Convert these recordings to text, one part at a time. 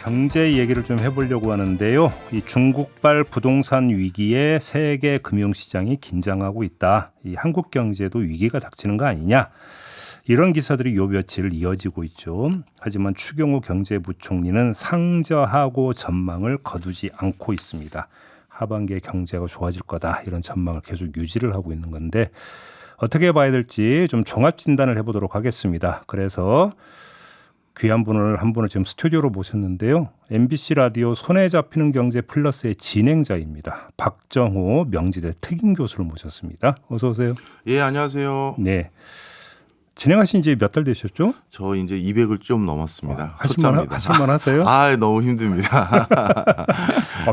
경제 얘기를 좀 해보려고 하는데요. 이 중국발 부동산 위기에 세계 금융시장이 긴장하고 있다. 이 한국 경제도 위기가 닥치는 거 아니냐. 이런 기사들이 요 며칠 이어지고 있죠. 하지만 추경호 경제부총리는 상저하고 전망을 거두지 않고 있습니다. 하반기에 경제가 좋아질 거다. 이런 전망을 계속 유지를 하고 있는 건데 어떻게 봐야 될지 좀 종합 진단을 해보도록 하겠습니다. 그래서 귀한 분을 한 분을 지금 스튜디오로 모셨는데요. MBC 라디오 손에 잡히는 경제 플러스의 진행자입니다. 박정호 명지대 특임 교수를 모셨습니다. 어서 오세요. 예, 안녕하세요. 네. 진행하신 지 몇 달 되셨죠? 저 이제 200을 좀 넘었습니다. 하실만 하세요? 아, 너무 힘듭니다.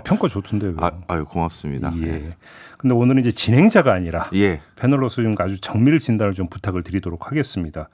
평가 좋던데요. 아유, 고맙습니다. 예. 근데 오늘은 이제 진행자가 아니라 예. 패널로서 좀 아주 정밀 진단을 좀 부탁을 드리도록 하겠습니다.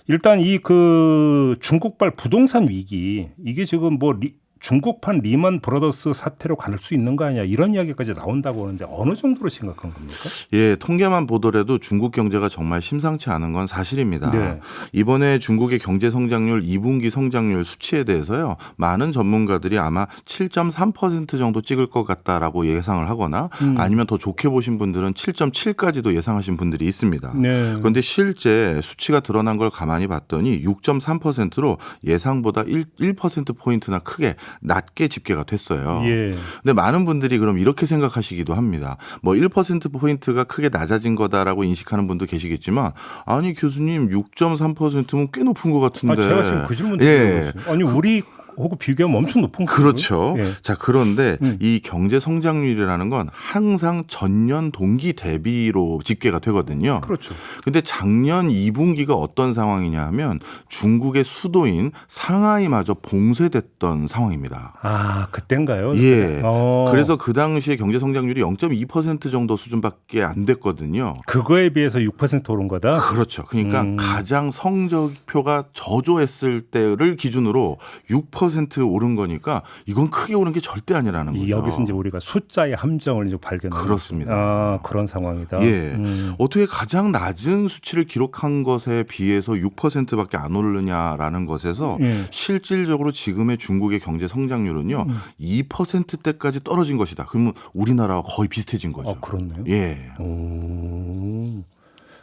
일단 이 그 중국발 부동산 위기 이게 지금 뭐 중국판 리먼 브라더스 사태로 갈 수 있는 거 아니야 이런 이야기까지 나온다고 하는데 어느 정도로 심각한 겁니까? 예, 통계만 보더라도 중국 경제가 정말 심상치 않은 건 사실입니다. 네. 이번에 중국의 경제 성장률 2분기 성장률 수치에 대해서요. 많은 전문가들이 아마 7.3% 정도 찍을 것 같다라고 예상을 하거나 아니면 더 좋게 보신 분들은 7.7까지도 예상하신 분들이 있습니다. 네. 그런데 실제 수치가 드러난 걸 가만히 봤더니 6.3%로 예상보다 1%포인트나 크게 낮게 집계가 됐어요. 예. 근데 많은 분들이 그럼 이렇게 생각하시기도 합니다. 뭐 1%포인트가 크게 낮아진 거다라고 인식하는 분도 계시겠지만 아니 교수님 6.3%면 꽤 높은 것 같은데. 제가 지금 그 질문 드리는 거죠. 아니 우리 하고 비교하면 엄청 높은 거죠. 그렇죠. 예. 자, 그런데 이 경제 성장률이라는 건 항상 전년 동기 대비로 집계가 되거든요. 그렇죠. 근데 작년 2분기가 어떤 상황이냐 하면 중국의 수도인 상하이마저 봉쇄됐던 상황입니다. 아, 그때인가요? 예. 그래서 그 당시에 경제 성장률이 0.2% 정도 수준밖에 안 됐거든요. 그거에 비해서 6% 오른 거다? 그렇죠. 그러니까 가장 성적표가 저조했을 때를 기준으로 6% 오른 거니까 이건 크게 오른 게 절대 아니라는 거죠. 여기서 이제 우리가 숫자의 함정을 이제 발견하는 그렇습니다. 아, 그런 상황이다. 예. 어떻게 가장 낮은 수치를 기록한 것에 비해서 6%밖에 안 오르느냐라는 것에서 실질적으로 지금의 중국의 경제 성장률은요 2%대까지 떨어진 것이다. 그러면 우리나라와 거의 비슷해진 거죠. 그렇네요. 예. 오.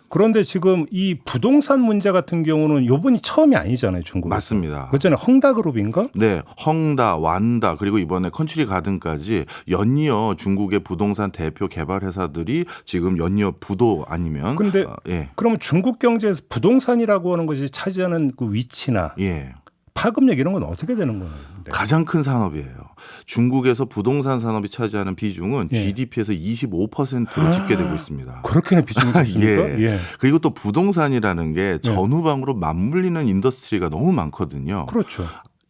그런데 지금 이 부동산 문제 같은 경우는 이번이 처음이 아니잖아요, 중국. 맞습니다. 그전에 헝다그룹인가? 네, 헝다, 완다 그리고 이번에 컨츄리 가든까지 연이어 중국의 부동산 대표 개발 회사들이 지금 연이어 부도 아니면. 근데 예. 그러면 중국 경제에서 부동산이라고 하는 것이 차지하는 그 위치나 예. 파급력 이런 건 어떻게 되는 거예요? 가장 큰 산업이에요. 중국에서 부동산 산업이 차지하는 비중은 GDP에서 25%로 집계되고 있습니다. 그렇게나 비중이 있습니까? 예. 그리고 또 부동산이라는 게 전후방으로 맞물리는 인더스트리가 너무 많거든요. 그렇죠.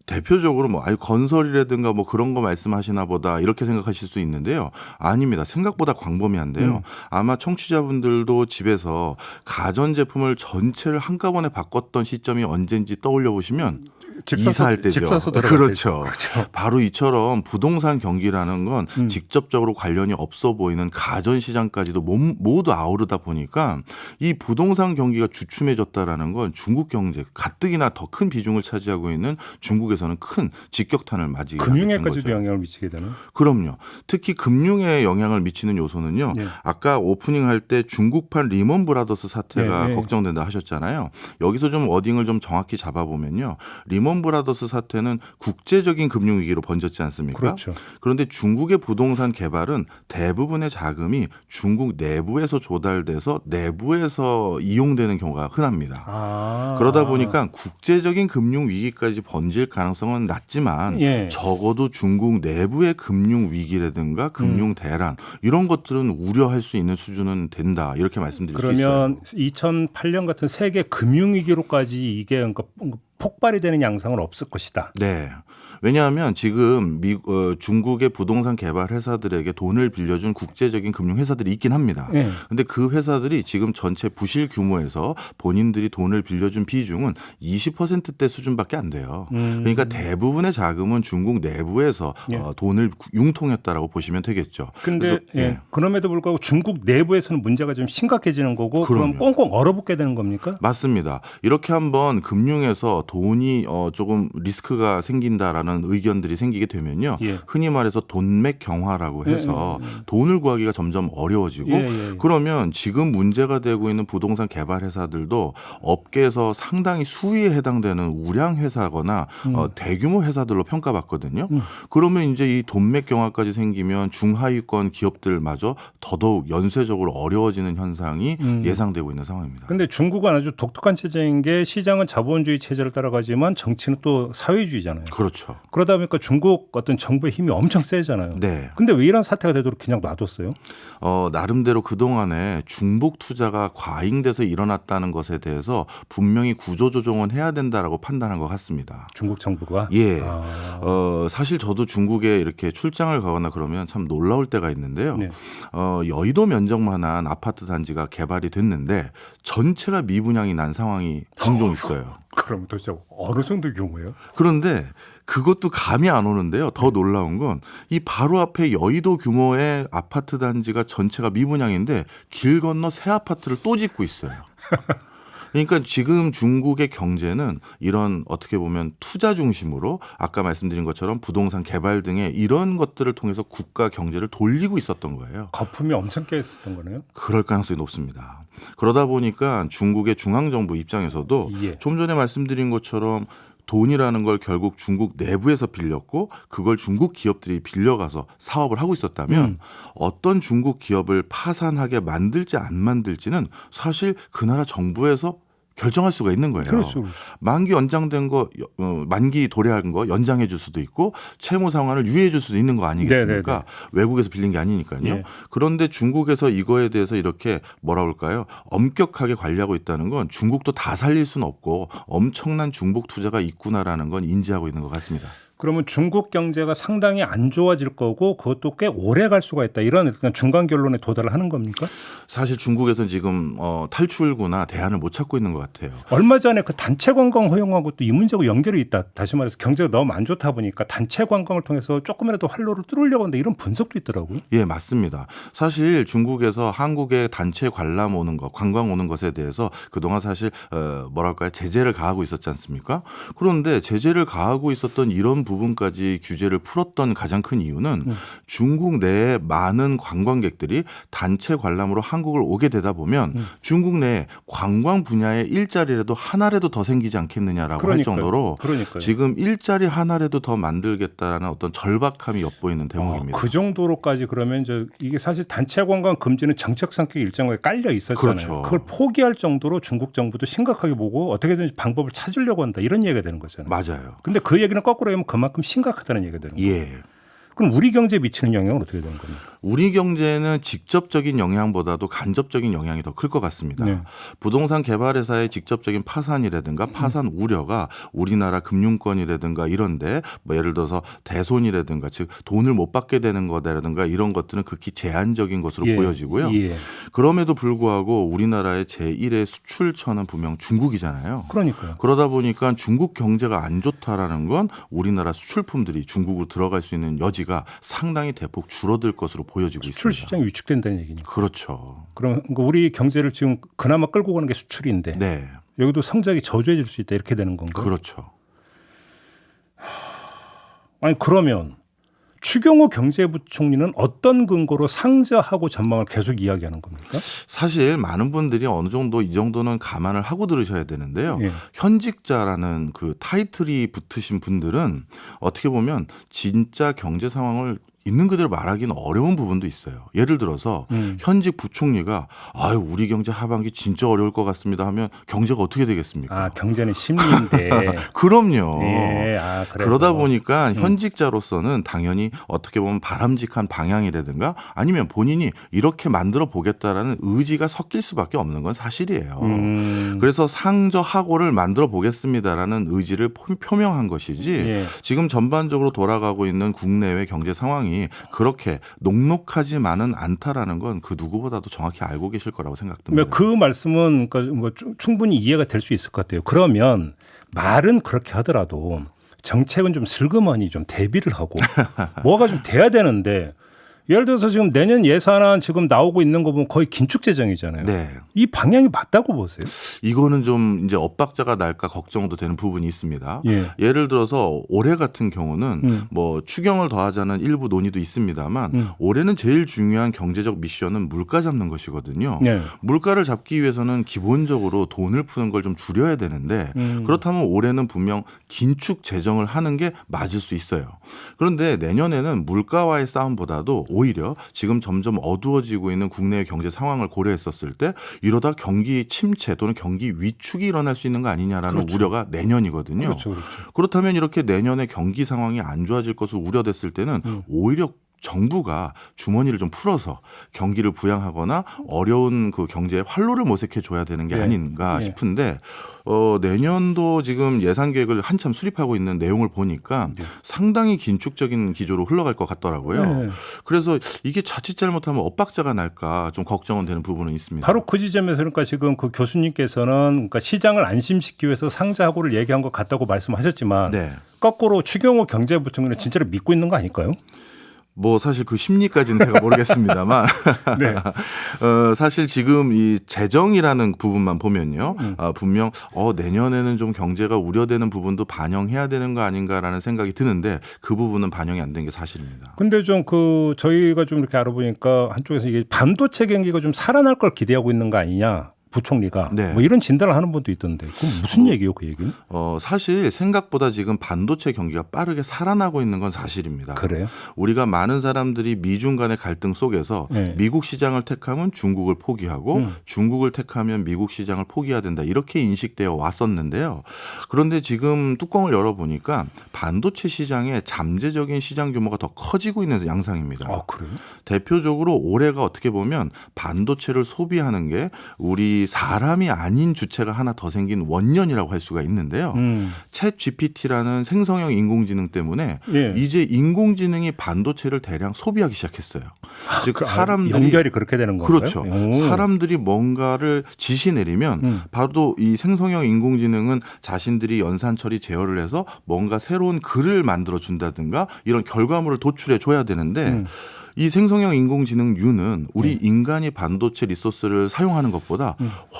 대표적으로 건설이라든가 그런 거 말씀하시나 보다 이렇게 생각하실 수 있는데요. 아닙니다. 생각보다 광범위한데요. 아마 청취자분들도 집에서 가전제품을 전체를 한꺼번에 바꿨던 시점이 언젠지 떠올려 보시면 이사할 때죠. 그렇죠. 바로 이처럼 부동산 경기라는 건 직접적으로 관련이 없어 보이는 가전 시장까지도 모두 아우르다 보니까 이 부동산 경기가 주춤해졌다라는 건 중국 경제 가뜩이나 더 큰 비중을 차지하고 있는 중국에서는 큰 직격탄을 맞이하게 된 거죠. 금융에까지도 영향을 미치게 되는? 그럼요. 특히 금융에 영향을 미치는 요소는요. 아까 오프닝 할 때 중국판 리먼 브라더스 사태가 걱정된다 하셨잖아요. 여기서 좀 워딩을 좀 정확히 잡아보면요. 리먼 브라더스 사태는 국제적인 금융위기로 번졌지 않습니까? 그렇죠. 그런데 중국의 부동산 개발은 대부분의 자금이 중국 내부에서 조달돼서 내부에서 이용되는 경우가 흔합니다. 그러다 보니까 국제적인 금융위기까지 번질 가능성은 낮지만 적어도 중국 내부의 금융위기라든가 금융대란 이런 것들은 우려할 수 있는 수준은 된다. 이렇게 말씀드릴 수 있어요. 그러면 2008년 같은 세계 금융위기로까지 이게 그러니까 폭발이 되는 양상은 없을 것이다. 네. 왜냐하면 지금 중국의 부동산 개발 회사들에게 돈을 빌려준 국제적인 금융 회사들이 있긴 합니다. 그런데 그 회사들이 지금 전체 부실 규모에서 본인들이 돈을 빌려준 비중은 20%대 수준밖에 안 돼요. 그러니까 대부분의 자금은 중국 내부에서 돈을 융통했다라고 보시면 되겠죠. 그런데 그럼에도 불구하고 중국 내부에서는 문제가 좀 심각해지는 거고 그럼 꽁꽁 얼어붙게 되는 겁니까? 맞습니다. 이렇게 한번 금융에서 돈이 조금 리스크가 생긴다라는 필요하다는 의견들이 생기게 되면요. 예. 흔히 말해서 돈맥 경화라고 해서 돈을 구하기가 점점 어려워지고 그러면 지금 문제가 되고 있는 부동산 개발 회사들도 업계에서 상당히 수위에 해당되는 우량 회사거나 대규모 회사들로 평가받거든요. 그러면 이제 이 돈맥 경화까지 생기면 중하위권 기업들마저 더더욱 연쇄적으로 어려워지는 현상이 예상되고 있는 상황입니다. 근데 중국은 아주 독특한 체제인 게 시장은 자본주의 체제를 따라가지만 정치는 또 사회주의잖아요. 그렇죠. 그러다 보니까 중국 어떤 정부의 힘이 엄청 세잖아요. 네. 근데 왜 이런 사태가 되도록 그냥 놔뒀어요? 나름대로 그동안에 중복 투자가 과잉돼서 일어났다는 것에 대해서 분명히 구조조정은 해야 된다라고 판단한 것 같습니다. 중국 정부가? 예. 사실 저도 중국에 이렇게 출장을 가거나 그러면 참 놀라울 때가 있는데요. 네. 여의도 면적만한 아파트 단지가 개발이 됐는데 전체가 미분양이 난 상황이 종종 있어요. 그럼 도대체 어느 정도 규모예요? 그런데 그것도 감이 안 오는데요. 더 놀라운 건 이 바로 앞에 여의도 규모의 아파트 단지가 전체가 미분양인데 길 건너 새 아파트를 또 짓고 있어요. 그러니까 지금 중국의 경제는 이런 어떻게 보면 투자 중심으로 아까 말씀드린 것처럼 부동산 개발 등의 이런 것들을 통해서 국가 경제를 돌리고 있었던 거예요. 거품이 엄청 깨 있었던 거네요. 그럴 가능성이 높습니다. 그러다 보니까 중국의 중앙정부 입장에서도 예. 좀 전에 말씀드린 것처럼 돈이라는 걸 결국 중국 내부에서 빌렸고 그걸 중국 기업들이 빌려가서 사업을 하고 있었다면 어떤 중국 기업을 파산하게 만들지 안 만들지는 사실 그 나라 정부에서 결정할 수가 있는 거예요. 그렇죠. 만기 연장된 거, 만기 도래한 거 연장해 줄 수도 있고 채무 상환을 유예해 줄 수도 있는 거 아니겠습니까? 네네네. 외국에서 빌린 게 아니니까요. 네. 그런데 중국에서 이거에 대해서 이렇게 뭐라 그럴까요? 엄격하게 관리하고 있다는 건 중국도 다 살릴 수는 없고 엄청난 중복 투자가 있구나라는 건 인지하고 있는 것 같습니다. 그러면 중국 경제가 상당히 안 좋아질 거고 그것도 꽤 오래 갈 수가 있다. 이런 중간 결론에 도달을 하는 겁니까? 사실 중국에서는 지금 탈출구나 대안을 못 찾고 있는 것 같아요. 얼마 전에 그 단체 관광 허용한 것도 이 문제하고 연결이 있다. 다시 말해서 경제가 너무 안 좋다 보니까 단체 관광을 통해서 조금이라도 활로를 뚫으려고 하는데 이런 분석도 있더라고요. 예, 맞습니다. 사실 중국에서 한국에 단체 관람 오는 것, 관광 오는 것에 대해서 그동안 사실 뭐랄까요, 제재를 가하고 있었지 않습니까? 그런데 제재를 가하고 있었던 이런 부분까지 규제를 풀었던 가장 큰 이유는 중국 내에 많은 관광객들이 단체 관람으로 한국을 오게 되다 보면 중국 내에 관광 분야의 일자리라도 하나라도 더 생기지 않겠느냐라고 할 정도로 지금 일자리 하나라도 더 만들겠다라는 어떤 절박함이 엿보이는 대목입니다. 그 정도로까지 그러면 이게 사실 단체 관광 금지는 정책 성격이 일정하게 깔려 있었잖아요. 그렇죠. 그걸 포기할 정도로 중국 정부도 심각하게 보고 어떻게든지 방법을 찾으려고 한다. 이런 얘기가 되는 거잖아요. 맞아요. 근데 그 얘기는 거꾸로 하면 그만큼 심각하다는 얘기가 되는 거예요. 예. 그럼 우리 경제에 미치는 영향은 어떻게 되는 겁니까? 우리 경제는 직접적인 영향보다도 간접적인 영향이 더 클 것 같습니다. 네. 부동산 개발회사의 직접적인 파산이라든가 파산 우려가 우리나라 금융권이라든가 이런데 뭐 예를 들어서 대손이라든가 즉 돈을 못 받게 되는 거라든가 이런 것들은 극히 제한적인 것으로 보여지고요. 그럼에도 불구하고 우리나라의 제1의 수출처는 분명 중국이잖아요. 그러니까요. 그러다 보니까 중국 경제가 안 좋다라는 건 우리나라 수출품들이 중국으로 들어갈 수 있는 여지가 상당히 대폭 줄어들 것으로 보여지고 수출 있습니다. 시장이 위축된다는 얘기니까. 그렇죠. 그럼 우리 경제를 지금 그나마 끌고 가는 게 수출인데 네. 여기도 성장이 저조해질 수 있다 이렇게 되는 건가요? 그렇죠. 아니 그러면 추경호 경제부총리는 어떤 근거로 상저하고 전망을 계속 이야기하는 겁니까? 사실 많은 분들이 어느 정도 이 정도는 감안을 하고 들으셔야 되는데요. 예. 현직자라는 그 타이틀이 붙으신 분들은 어떻게 보면 진짜 경제 상황을 있는 그대로 말하기는 어려운 부분도 있어요. 예를 들어서 현직 부총리가 아유 우리 경제 하반기 진짜 어려울 것 같습니다 하면 경제가 어떻게 되겠습니까? 아 경제는 심리인데. 그럼요. 예. 그러다 보니까 현직자로서는 당연히 어떻게 보면 바람직한 방향이라든가 아니면 본인이 이렇게 만들어 보겠다라는 의지가 섞일 수밖에 없는 건 사실이에요. 그래서 상저하고를 만들어 보겠습니다라는 의지를 표명한 것이지 예. 지금 전반적으로 돌아가고 있는 국내외 경제 상황이 그렇게 녹록하지만은 않다라는 건 그 누구보다도 정확히 알고 계실 거라고 생각됩니다. 그 말씀은 그러니까 뭐 충분히 이해가 될 수 있을 것 같아요. 그러면 말은 그렇게 하더라도 정책은 좀 슬그머니 좀 대비를 하고 뭐가 좀 돼야 되는데 예를 들어서 지금 내년 예산안 지금 나오고 있는 거 보면 거의 긴축 재정이잖아요. 네. 이 방향이 맞다고 보세요? 이거는 좀 이제 엇박자가 날까 걱정도 되는 부분이 있습니다. 예. 예를 들어서 올해 같은 경우는 뭐 추경을 더하자는 일부 논의도 있습니다만 올해는 제일 중요한 경제적 미션은 물가 잡는 것이거든요. 네. 물가를 잡기 위해서는 기본적으로 돈을 푸는 걸 좀 줄여야 되는데 그렇다면 올해는 분명 긴축 재정을 하는 게 맞을 수 있어요. 그런데 내년에는 물가와의 싸움보다도 오히려 지금 점점 어두워지고 있는 국내의 경제 상황을 고려했었을 때 이러다 경기 침체 또는 경기 위축이 일어날 수 있는 거 아니냐라는 그렇죠. 우려가 내년이거든요. 그렇죠. 그렇다면 이렇게 내년에 경기 상황이 안 좋아질 것으로 우려됐을 때는 오히려 정부가 주머니를 좀 풀어서 경기를 부양하거나 어려운 그 경제에 활로를 모색해 줘야 되는 게 예. 아닌가 예. 싶은데 내년도 지금 예산 계획을 한참 수립하고 있는 내용을 보니까 상당히 긴축적인 기조로 흘러갈 것 같더라고요. 네. 그래서 이게 자칫 잘못하면 엇박자가 날까 좀 걱정은 되는 부분은 있습니다. 바로 그 지점에서 그러니까 지금 그 교수님께서는 그러니까 시장을 안심시키기 위해서 상자하고를 얘기한 것 같다고 말씀하셨지만 네. 거꾸로 추경호 경제부총리는 진짜로 믿고 있는 거 아닐까요? 뭐 사실 그 심리까지는 제가 모르겠습니다만 네. 사실 지금 이 재정이라는 부분만 보면요. 분명 내년에는 좀 경제가 우려되는 부분도 반영해야 되는 거 아닌가라는 생각이 드는데 그 부분은 반영이 안 된 게 사실입니다. 근데 좀 그 저희가 좀 이렇게 알아보니까 한쪽에서 이게 반도체 경기가 좀 살아날 걸 기대하고 있는 거 아니냐. 부총리가 네. 뭐 이런 진단을 하는 분도 있던데 그건 무슨 얘기예요, 그 얘기는? 사실 생각보다 지금 반도체 경기가 빠르게 살아나고 있는 건 사실입니다. 그래요? 우리가 많은 사람들이 미중 간의 갈등 속에서 네. 미국 시장을 택하면 중국을 포기하고 중국을 택하면 미국 시장을 포기해야 된다. 이렇게 인식되어 왔었는데요. 그런데 지금 뚜껑을 열어보니까 반도체 시장의 잠재적인 시장 규모가 더 커지고 있는 양상입니다. 아, 그래요? 대표적으로 올해가 어떻게 보면 반도체를 소비하는 게 우리 사람이 아닌 주체가 하나 더 생긴 원년이라고 할 수가 있는데요. 챗 GPT라는 생성형 인공지능 때문에 예. 이제 인공지능이 반도체를 대량 소비하기 시작했어요. 즉 사람들이 연결이 그렇게 되는 건가요? 그렇죠. 오. 사람들이 뭔가를 지시 내리면 바로 이 생성형 인공지능은 자신들이 연산 처리 제어를 해서 뭔가 새로운 글을 만들어 준다든가 이런 결과물을 도출해 줘야 되는데 이 생성형 인공지능유는 우리 인간이 반도체 리소스를 사용하는 것보다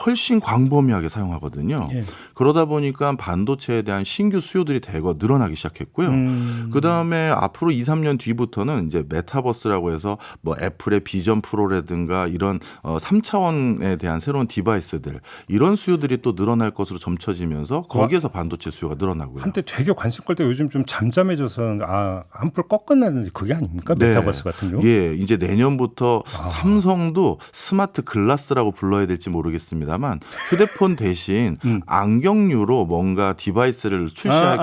훨씬 광범위하게 사용하거든요. 예. 그러다 보니까 반도체에 대한 신규 수요들이 대거 늘어나기 시작했고요. 그다음에 앞으로 2, 3년 뒤부터는 이제 메타버스라고 해서 뭐 애플의 비전 프로라든가 이런 3차원에 대한 새로운 디바이스들 이런 수요들이 또 늘어날 것으로 점쳐지면서 거기에서 반도체 수요가 늘어나고요. 한때 되게 관심 끌 때 요즘 좀 잠잠해져서 한풀 꺾었나는지 그게 아닙니까? 메타버스 같은 경우? 예, 이제 내년부터 삼성도 스마트 글라스라고 불러야 될지 모르겠습니다만 휴대폰 대신 안경류로 뭔가 디바이스를 출시할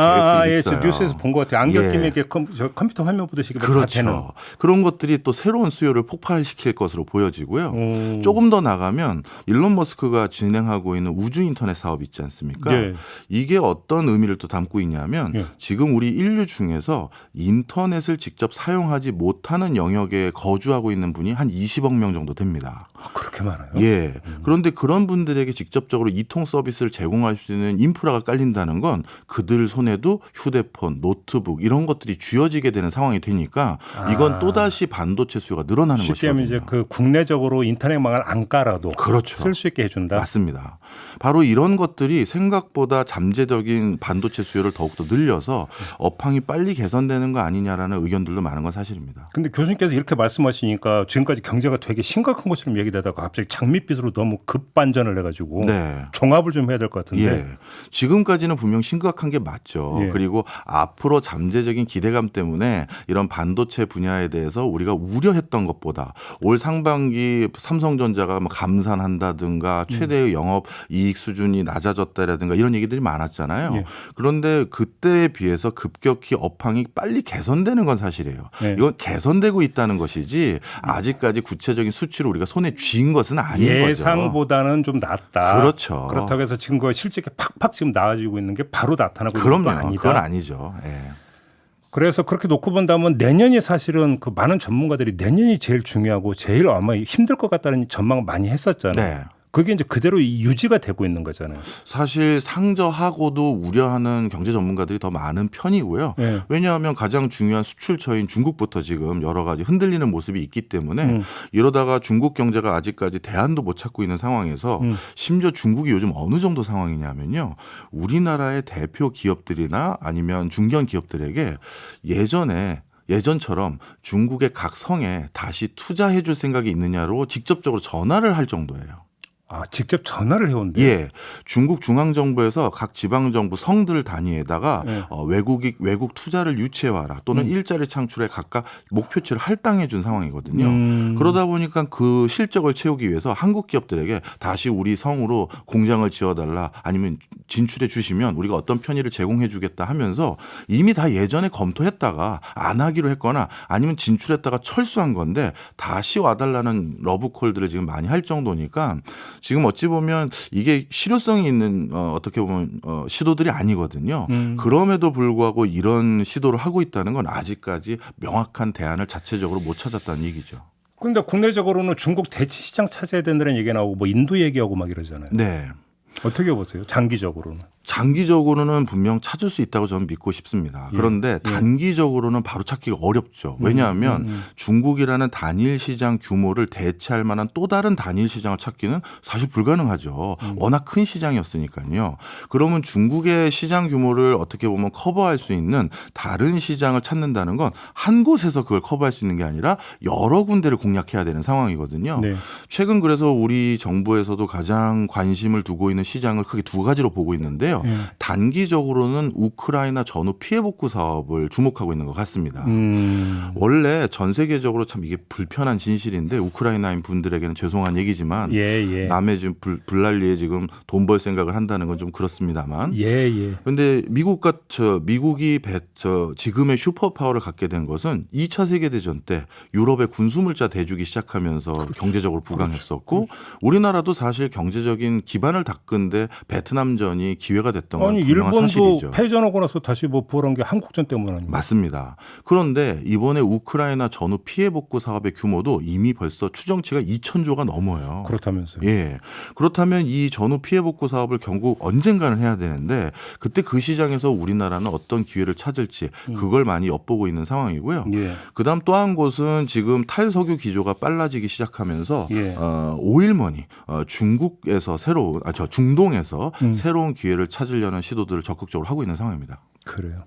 계획이 있어요. 저 뉴스에서 본 것 같아요. 안경 끼면 예. 이렇게 컴퓨터 화면 보듯이 다 되는. 그렇죠. 그런 것들이 또 새로운 수요를 폭발시킬 것으로 보여지고요. 조금 더 나가면 일론 머스크가 진행하고 있는 우주 인터넷 사업 있지 않습니까? 예. 이게 어떤 의미를 또 담고 있냐면 예. 지금 우리 인류 중에서 인터넷을 직접 사용하지 못하는 영역에 거주하고 있는 분이 한 20억 명 정도 됩니다. 그렇게 많아요? 예. 그런데 그런 분들에게 직접적으로 이통 서비스를 제공할 수 있는 인프라가 깔린다는 건 그들 손에도 휴대폰, 노트북 이런 것들이 쥐어지게 되는 상황이 되니까 이건 또다시 반도체 수요가 늘어나는 쉽게 하면 것이거든요. 이제 그 국내적으로 인터넷망을 안 깔아도 그렇죠. 쓸 수 있게 해준다. 맞습니다. 바로 이런 것들이 생각보다 잠재적인 반도체 수요를 더욱더 늘려서 업황이 빨리 개선되는 거 아니냐라는 의견들도 많은 건 사실입니다. 근데 교수님께서 이렇게 말씀하시니까 지금까지 경제가 되게 심각한 것처럼 얘기되다가 갑자기 장밋빛으로 너무 급반전을 해가지고 네. 종합을 좀 해야 될 것 같은데. 예. 지금까지는 분명 심각한 게 맞죠. 예. 그리고 앞으로 잠재적인 기대감 때문에 이런 반도체 분야에 대해서 우리가 우려했던 것보다 올 상반기 삼성전자가 뭐 감산한다든가 최대의 영업 이익 수준이 낮아졌다라든가 이런 얘기들이 많았잖아요. 예. 그런데 그때에 비해서 급격히 업황이 빨리 개선되는 건 사실이에요. 예. 이건 개선되고 있다는 것이지 아직까지 구체적인 수치로 우리가 손에 쥔 것은 아닌 거죠. 예상보다는 좀 낫다. 그렇죠. 그렇다고 해서 지금 그 실적이 팍팍 지금 나아지고 있는 게 바로 나타나고 있는 것도 그럼요. 아니다. 그건 아니죠. 예. 그래서 그렇게 놓고 본다면 내년이 사실은 그 많은 전문가들이 내년이 제일 중요하고 제일 아마 힘들 것 같다는 전망을 많이 했었잖아요. 네. 그게 이제 그대로 유지가 되고 있는 거잖아요. 사실 상저하고도 우려하는 경제 전문가들이 더 많은 편이고요. 네. 왜냐하면 가장 중요한 수출처인 중국부터 지금 여러 가지 흔들리는 모습이 있기 때문에 이러다가 중국 경제가 아직까지 대안도 못 찾고 있는 상황에서 심지어 중국이 요즘 어느 정도 상황이냐면요. 우리나라의 대표 기업들이나 아니면 중견 기업들에게 예전처럼 중국의 각 성에 다시 투자해 줄 생각이 있느냐로 직접적으로 전화를 할 정도예요. 아, 직접 전화를 해온대요? 예. 중국 중앙정부에서 각 지방정부 성들 단위에다가 네. 외국 투자를 유치해와라 또는 일자리 창출에 각각 목표치를 할당해 준 상황이거든요. 그러다 보니까 그 실적을 채우기 위해서 한국 기업들에게 다시 우리 성으로 공장을 지어달라 아니면 진출해 주시면 우리가 어떤 편의를 제공해 주겠다 하면서 이미 다 예전에 검토했다가 안 하기로 했거나 아니면 진출했다가 철수한 건데 다시 와달라는 러브콜들을 지금 많이 할 정도니까 지금 어찌 보면 이게 실효성이 있는 어떻게 보면 시도들이 아니거든요. 그럼에도 불구하고 이런 시도를 하고 있다는 건 아직까지 명확한 대안을 자체적으로 못 찾았다는 얘기죠. 그런데 국내적으로는 중국 대치 시장 찾아야 된다는 얘기가 나오고 뭐 인도 얘기하고 막 이러잖아요. 네. 어떻게 보세요? 장기적으로는. 장기적으로는 분명 찾을 수 있다고 저는 믿고 싶습니다. 그런데 단기적으로는 바로 찾기가 어렵죠. 왜냐하면 중국이라는 단일 시장 규모를 대체할 만한 또 다른 단일 시장을 찾기는 사실 불가능하죠. 워낙 큰 시장이었으니까요. 그러면 중국의 시장 규모를 어떻게 보면 커버할 수 있는 다른 시장을 찾는다는 건 한 곳에서 그걸 커버할 수 있는 게 아니라 여러 군데를 공략해야 되는 상황이거든요. 네. 최근 그래서 우리 정부에서도 가장 관심을 두고 있는 시장을 크게 두 가지로 보고 있는데요. 단기적으로는 우크라이나 전후 피해 복구 사업을 주목하고 있는 것 같습니다. 원래 전 세계적으로 참 이게 불편한 진실인데 우크라이나인 분들에게는 죄송한 얘기지만 남의 지금 불난리에 지금 돈 벌 생각을 한다는 건 좀 그렇습니다만. 그런데 미국이 지금의 슈퍼파워를 갖게 된 것은 2차 세계대전 때 유럽의 군수물자 대주기 시작하면서 경제적으로 부강했었고 우리나라도 사실 경제적인 기반을 닦은데 베트남전이 기회가 됐던 건 분명한 일본도 사실이죠. 패전하고 나서 다시 뭐 부활한 게 한국전 때문 아닙니까? 맞습니다. 그런데 이번에 우크라이나 전후 피해 복구 사업의 규모도 이미 벌써 추정치가 2,000조가 넘어요. 그렇다면서요. 예. 그렇다면 이 전후 피해 복구 사업을 결국 언젠가는 해야 되는데 그때 그 시장에서 우리나라는 어떤 기회를 찾을지 그걸 많이 엿보고 있는 상황이고요. 그다음 또 한 곳은 지금 탈석유 기조가 빨라지기 시작하면서 오일머니 중국에서 중동에서 새로운 기회를 찾으려는 시도들을 적극적으로 하고 있는 상황입니다. 그래요.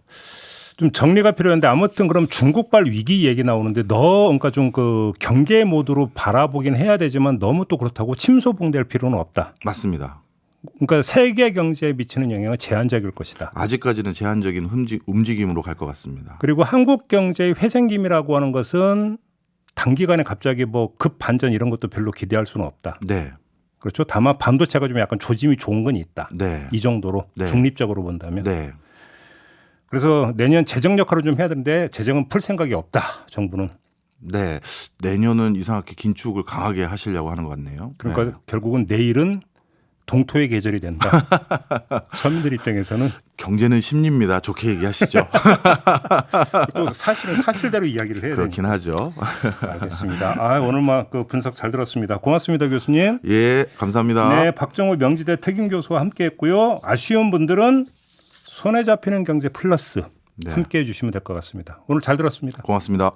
좀 정리가 필요한데 아무튼 그럼 중국발 위기 얘기 나오는데 그러니까 좀 그 경계 모드로 바라보긴 해야 되지만 너무 또 그렇다고 침소봉될 필요는 없다. 맞습니다. 그러니까 세계 경제에 미치는 영향은 제한적일 것이다. 아직까지는 제한적인 움직임으로 갈 것 같습니다. 그리고 한국 경제의 회생김이라고 하는 것은 단기간에 갑자기 뭐 급 반전 이런 것도 별로 기대할 수는 없다. 네. 그렇죠. 다만 반도체가 좀 약간 조짐이 좋은 건 있다. 네. 이 정도로 중립적으로 본다면. 네. 그래서 내년 재정 역할을 좀 해야 되는데 재정은 풀 생각이 없다. 정부는. 네. 내년은 이상하게 긴축을 강하게 하시려고 하는 것 같네요. 그러니까 결국은 내일은 동토의 계절이 된다. 서민들 입장에서는. 경제는 심리입니다. 좋게 얘기하시죠. 또 사실은 사실대로 이야기를 해야 그렇긴 되니까. 하죠. 알겠습니다. 오늘 막 그 분석 잘 들었습니다. 고맙습니다, 교수님. 예, 감사합니다. 네, 박정호 명지대 특임 교수와 함께했고요. 아쉬운 분들은 손에 잡히는 경제 플러스 함께해 주시면 될 것 같습니다. 오늘 잘 들었습니다. 고맙습니다.